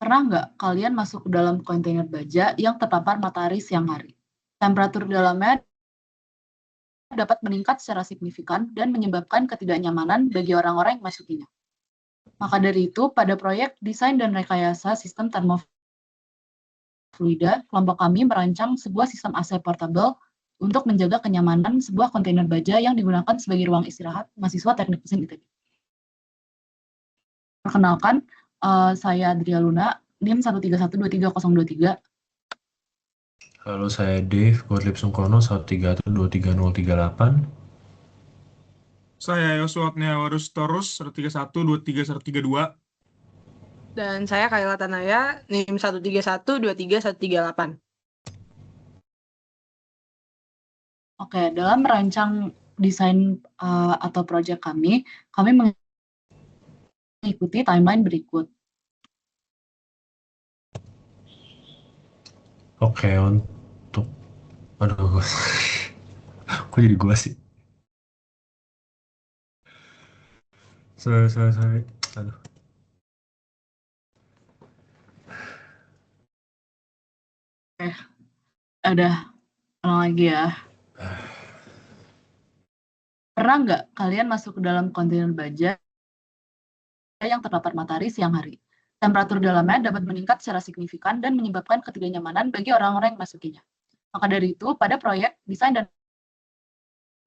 Pernah nggak kalian masuk ke dalam kontainer baja yang terpapar matahari siang hari? Temperatur di dalamnya dapat meningkat secara signifikan dan menyebabkan ketidaknyamanan bagi orang-orang yang masukinya. Maka dari itu, pada proyek desain dan rekayasa sistem termofluida, kelompok kami merancang sebuah sistem AC portable untuk menjaga kenyamanan sebuah kontainer baja yang digunakan sebagai ruang istirahat mahasiswa Teknik Mesin ITB. Perkenalkan, saya Adria Luna, NIM 13123.023. Halo, saya Dave Gottlieb Sungkono 131233038. Saya Yosua Warus Torus 1312332. Dan saya Kayla Tanaya, NIM 1312338. Oke, dalam merancang desain atau proyek kami mengikuti timeline berikut. Oke, untuk... Aduh, kok jadi gua sih? Sorry. Aduh. Udah, ulang lagi ya. Pernah nggak kalian masuk ke dalam kontainer baja yang terpapar matahari siang hari? Temperatur dalamnya dapat meningkat secara signifikan dan menyebabkan ketidaknyamanan bagi orang-orang yang masukinya. Maka dari itu, pada proyek desain dan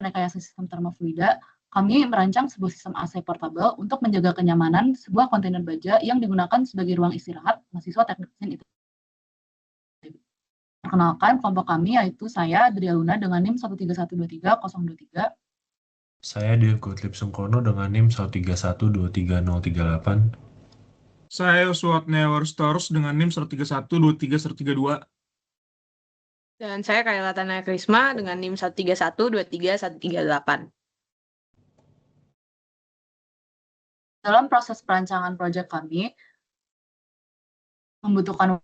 rekayasa sistem termofluida, kami merancang sebuah sistem AC portable untuk menjaga kenyamanan sebuah kontainer baja yang digunakan sebagai ruang istirahat mahasiswa Teknik Mesin ITB. Perkenalkan, kelompok kami yaitu saya, Adria Luna, dengan NIM 13123.023. Saya Dave Gottlieb Sungkono dengan NIM 131233038. Saya Yosua Warus Torus dengan NIM 1312332. Dan saya Kayla Tanaya Krisma dengan NIM 1312338. Dalam proses perancangan proyek kami, membutuhkan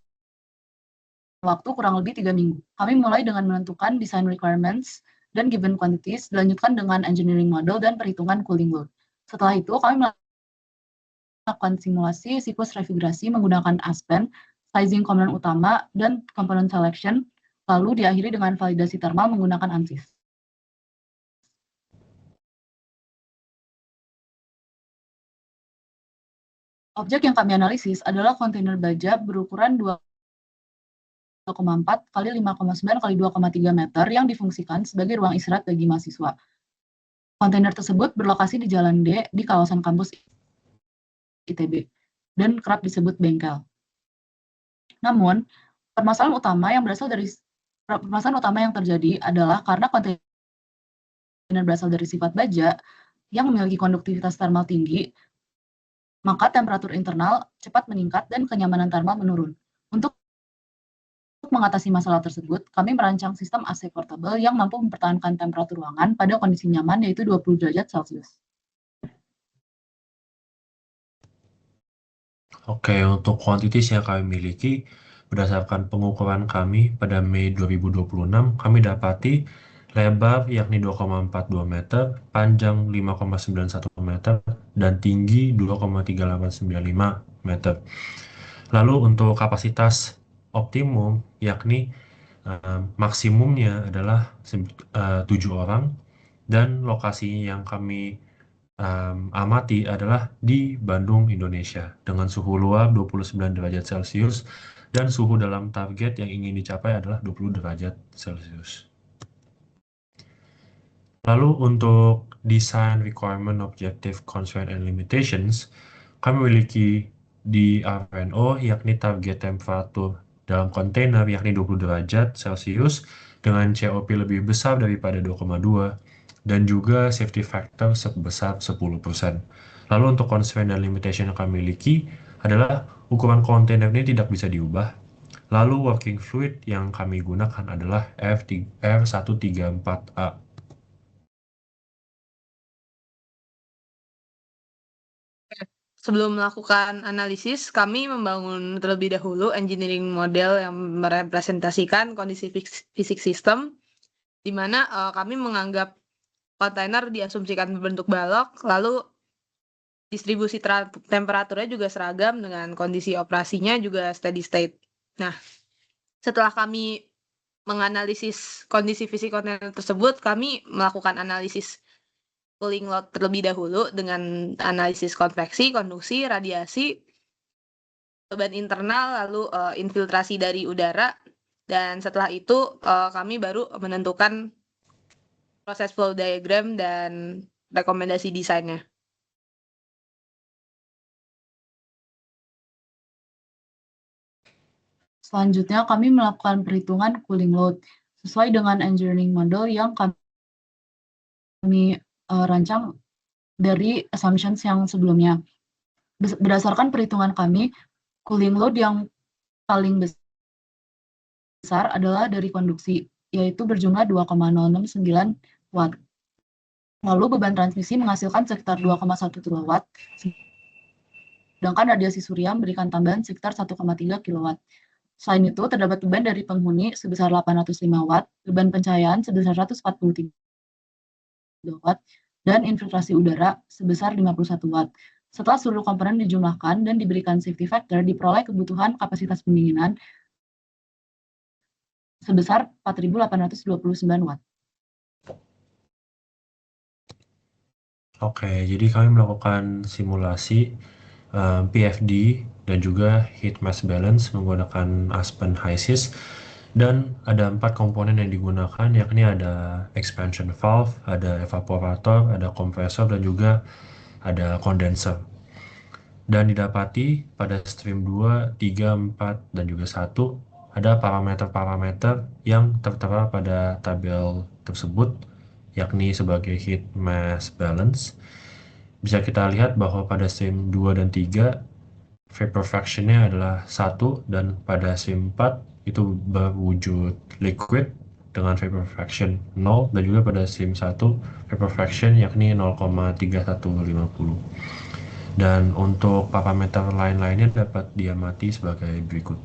waktu kurang lebih 3 minggu. Kami mulai dengan menentukan design requirements dan given quantities, dilanjutkan dengan engineering model dan perhitungan cooling load. Setelah itu, kami melakukan simulasi siklus refrigerasi menggunakan Aspen, sizing komponen utama, dan komponen selection, lalu diakhiri dengan validasi thermal menggunakan ANSYS. Objek yang kami analisis adalah kontainer baja berukuran 2,4 kali 5,9 kali 2,3 meter yang difungsikan sebagai ruang istirahat bagi mahasiswa. Kontainer tersebut berlokasi di Jalan D di kawasan kampus ITB dan kerap disebut bengkel. Namun, permasalahan utama yang terjadi adalah karena kontainer berasal dari sifat baja yang memiliki konduktivitas thermal tinggi, maka temperatur internal cepat meningkat dan kenyamanan thermal menurun. Untuk mengatasi masalah tersebut, kami merancang sistem AC portable yang mampu mempertahankan temperatur ruangan pada kondisi nyaman yaitu 20 derajat Celcius. Oke, untuk kuantitas yang kami miliki, berdasarkan pengukuran kami pada Mei 2026, kami dapati lebar yakni 2,42 meter, panjang 5,91 meter, dan tinggi 2,3895 meter. Lalu untuk kapasitas optimum yakni maksimumnya adalah 7 orang, dan lokasi yang kami amati adalah di Bandung, Indonesia, dengan suhu luar 29 derajat Celcius dan suhu dalam target yang ingin dicapai adalah 20 derajat Celcius. Lalu untuk Design Requirement Objective Constraint and Limitations, kami memiliki di RNO yakni target temperatur dalam kontainer yakni 20 derajat Celcius dengan COP lebih besar daripada 2,2 dan juga safety factor sebesar 10%. Lalu untuk constraint dan limitation yang kami miliki adalah ukuran kontainer ini tidak bisa diubah. Lalu working fluid yang kami gunakan adalah R134A. Sebelum melakukan analisis, kami membangun terlebih dahulu engineering model yang merepresentasikan kondisi fisik sistem, di mana kami menganggap kontainer diasumsikan berbentuk balok, lalu distribusi temperaturnya juga seragam dengan kondisi operasinya juga steady state. Nah, setelah kami menganalisis kondisi fisik kontainer tersebut, kami melakukan analisis cooling load terlebih dahulu dengan analisis konveksi, konduksi, radiasi, beban internal, lalu infiltrasi dari udara, dan setelah itu kami baru menentukan proses flow diagram dan rekomendasi desainnya. Selanjutnya, kami melakukan perhitungan cooling load sesuai dengan engineering model yang kami rancang dari assumptions yang sebelumnya. Berdasarkan perhitungan kami, cooling load yang paling besar adalah dari konduksi, yaitu berjumlah 2,069 watt. Lalu beban transmisi menghasilkan sekitar 2,1 kilowatt, sedangkan radiasi surya memberikan tambahan sekitar 1,3 kilowatt. Selain itu, terdapat beban dari penghuni sebesar 805 watt, beban pencahayaan sebesar 143 watt, dan infiltrasi udara sebesar 51 watt. Setelah seluruh komponen dijumlahkan dan diberikan safety factor, diperoleh kebutuhan kapasitas pendinginan sebesar 4.829 watt. Oke, jadi kami melakukan simulasi PFD dan juga heat mass balance menggunakan Aspen HYSYS, dan ada 4 komponen yang digunakan, yakni ada expansion valve, ada evaporator, ada kompresor, dan juga ada condenser. Dan didapati pada stream 2, 3, 4, dan juga 1 ada parameter-parameter yang tertera pada tabel tersebut, yakni sebagai heat mass balance. Bisa kita lihat bahwa pada stream 2 dan 3 vapor fraction-nya adalah 1, dan pada stream 4 itu berwujud liquid dengan vapor fraction 0, dan juga pada stream 1 vapor fraction yakni 0,3150. Dan untuk parameter lain-lainnya dapat diamati sebagai berikut.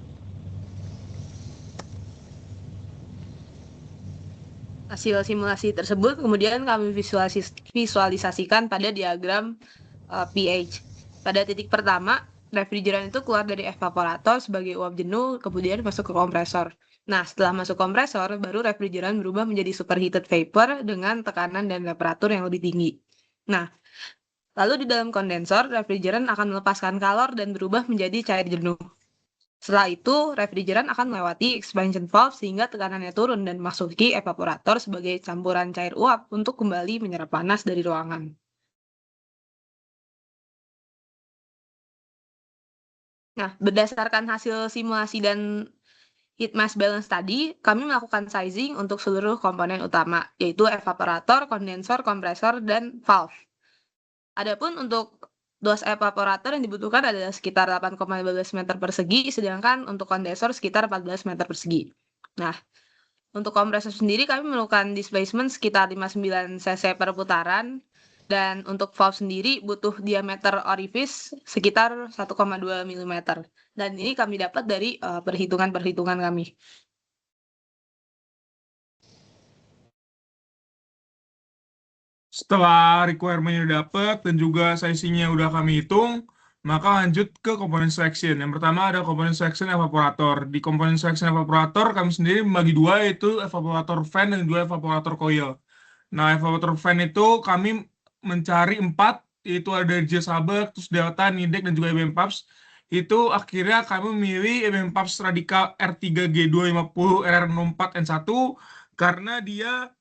Hasil simulasi tersebut kemudian kami visualisasikan pada diagram pH. Pada titik pertama, refrigeran itu keluar dari evaporator sebagai uap jenuh, kemudian masuk ke kompresor. Nah, setelah masuk kompresor, baru refrigeran berubah menjadi superheated vapor dengan tekanan dan temperatur yang lebih tinggi. Nah, lalu di dalam kondensor, refrigeran akan melepaskan kalor dan berubah menjadi cair jenuh. Setelah itu, refrigeran akan melewati expansion valve sehingga tekanannya turun dan masuki evaporator sebagai campuran cair uap untuk kembali menyerap panas dari ruangan. Nah, berdasarkan hasil simulasi dan heat mass balance tadi, kami melakukan sizing untuk seluruh komponen utama, yaitu evaporator, kondensor, kompresor, dan valve. Adapun untuk dos evaporator yang dibutuhkan adalah sekitar 8,15 meter persegi, sedangkan untuk kondensor sekitar 14 meter persegi. Nah, untuk kompresor sendiri kami melakukan displacement sekitar 59 cc per putaran, dan untuk valve sendiri butuh diameter orifice sekitar 1,2 mm. Dan ini kami dapat dari perhitungan-perhitungan kami. Setelah requirement-nya udah dapet dan juga sizing-nya udah kami hitung, maka lanjut ke komponen selection. Yang pertama ada komponen selection evaporator. Di komponen selection evaporator kami sendiri membagi dua, yaitu evaporator fan dan dua evaporator coil. Nah, evaporator fan itu kami mencari 4, yaitu ada dari J-Saber, terus Delta, Nidec, dan juga IBM Pubs. Itu akhirnya kami memilih IBM Pubs Radical R3G250 RR04N1 karena dia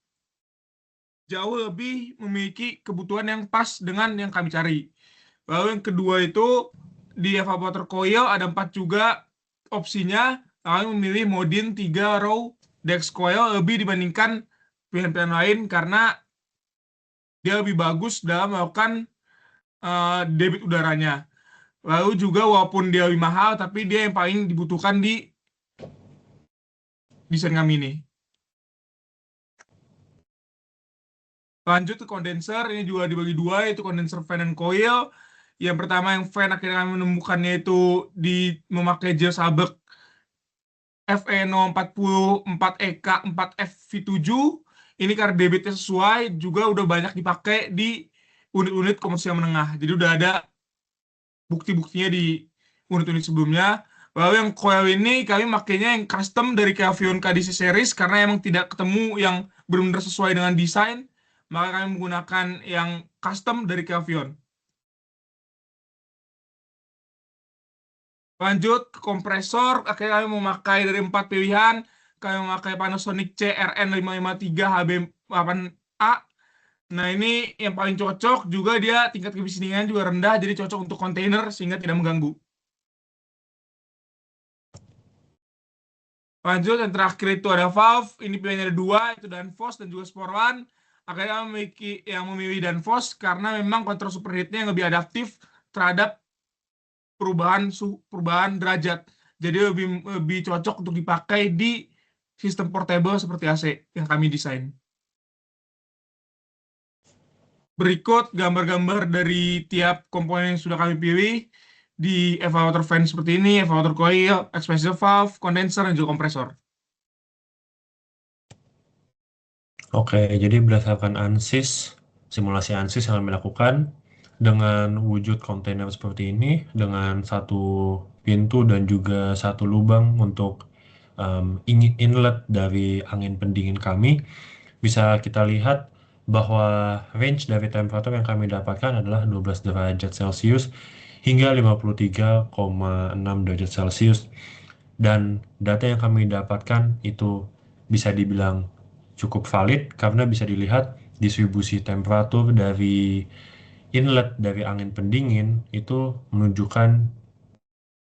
jauh lebih memiliki kebutuhan yang pas dengan yang kami cari. Lalu yang kedua itu di evaporator coil ada 4 juga opsinya. Kami memilih Modin 3 row Dex coil lebih dibandingkan pilihan-pilihan lain karena dia lebih bagus dalam melakukan debit udaranya. Lalu juga walaupun dia lebih mahal, tapi dia yang paling dibutuhkan di desain kami ini. Lanjut ke kondenser, ini juga dibagi dua, yaitu kondenser fan dan coil. Yang pertama yang fan akhirnya kami menemukannya itu memakai J-Saber FE040 4EK4FV7. Ini karena debitnya sesuai, juga udah banyak dipakai di unit-unit komersial menengah. Jadi udah ada bukti-buktinya di unit-unit sebelumnya. Lalu yang coil ini kami makainya yang custom dari Kevion KDC series karena emang tidak ketemu yang benar-benar sesuai dengan desain, maka kami menggunakan yang custom dari Kevion. Lanjut ke kompresor, akhirnya kami memakai dari 4 pilihan. Kami memakai Panasonic CRN553HB8A. Nah, ini yang paling cocok, juga dia tingkat kebisingan juga rendah, jadi cocok untuk kontainer sehingga tidak mengganggu. Lanjut, yang terakhir itu ada valve. Ini pilihannya ada 2, itu Danfoss dan juga Sporlan. Akhirnya yang memilih Danfoss karena memang kontrol superheatnya yang lebih adaptif terhadap perubahan derajat. Jadi lebih cocok untuk dipakai di sistem portable seperti AC yang kami desain. Berikut gambar-gambar dari tiap komponen yang sudah kami pilih di evaporator fan seperti ini, evaporator coil, expansion valve, condenser, dan juga kompresor. Oke, jadi berdasarkan ANSYS, simulasi ANSYS yang kami lakukan dengan wujud kontainer seperti ini, dengan satu pintu dan juga satu lubang untuk inlet dari angin pendingin kami, bisa kita lihat bahwa range dari temperatur yang kami dapatkan adalah 12 derajat Celcius hingga 53,6 derajat Celcius. Dan data yang kami dapatkan itu bisa dibilang cukup valid karena bisa dilihat distribusi temperatur dari inlet dari angin pendingin itu menunjukkan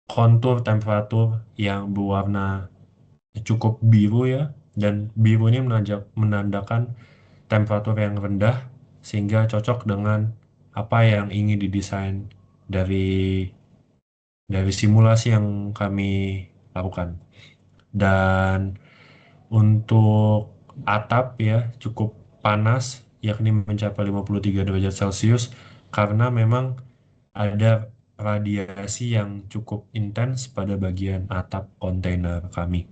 kontur temperatur yang berwarna cukup biru ya, dan biru ini menandakan temperatur yang rendah sehingga cocok dengan apa yang ingin didesain dari simulasi yang kami lakukan. Dan untuk atap ya cukup panas, yakni mencapai 53 derajat Celcius karena memang ada radiasi yang cukup intens pada bagian atap kontainer kami.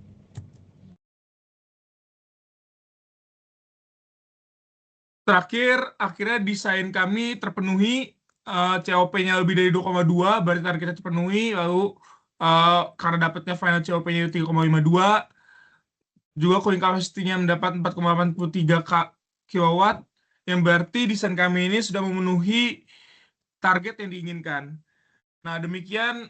Terakhir, akhirnya desain kami terpenuhi, COP-nya lebih dari 2,2, berarti targetnya terpenuhi. Lalu karena dapatnya final COP-nya 3,52, juga cooling capacity-nya mendapat 4,83 kW, yang berarti desain kami ini sudah memenuhi target yang diinginkan. Nah, demikian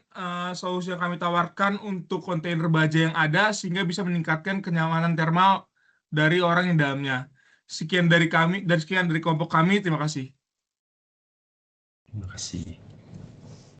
solusi yang kami tawarkan untuk kontainer baja yang ada sehingga bisa meningkatkan kenyamanan termal dari orang yang dalamnya. Sekian dari kami, dan sekian dari kelompok kami. Terima kasih. Terima kasih.